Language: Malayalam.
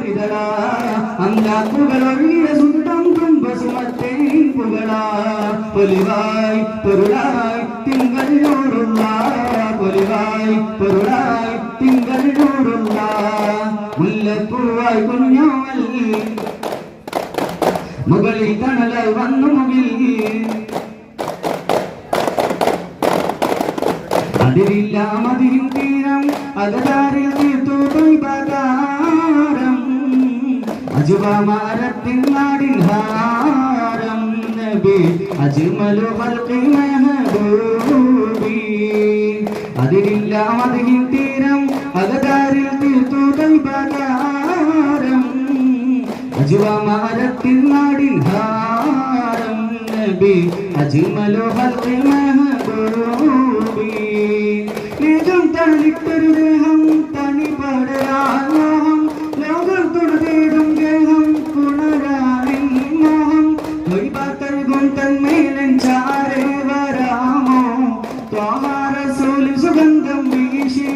മാറിതടാ അങ്കാക്കുകളൊഴിയ സുണ്ടം കുംഭസുമത്തെ പുകളാ പൊലിവായി പൊരുളായി തിങ്കൾ നൂറുള്ള പൊലിവായി പൊരുളായി തിങ്കൾ നൂറുള്ള മുല്ലപ്പൂവായി കുഞ്ഞോമൽ മുകളിൽ തണലായി വന്നു മുകിൽ അതിരില്ല മതിയും തീരം അകതാരിൽ തീർത്തു തൊയ്ബാതാരം അജുബാമാരത്തിൻ നാടിൻ ഹാരം നബി അജ്മലു ഖൽഖി മഹബൂബി അതിരില്ല മതിയും തീരം അകതാരിൽ തീർത്തു തൊയ്ബാതാരം അജുബാമാരത്തിൻ നാടിൻ ഹാരം നബി അജ്മലു ഖൽഖി മഹബൂബി േകം തളിട്ടൊരു ദേഹം തണിപടയാഹം ലോകം തൊടുതേടും ഗേഹം പുണരാനിൻ മോഹം തൊയ്ബാത്തൽകും തന്മേലൻ ചാരേ വരാമോ ത്വാഹാ റസൂൽ സുഗന്ധം വീശി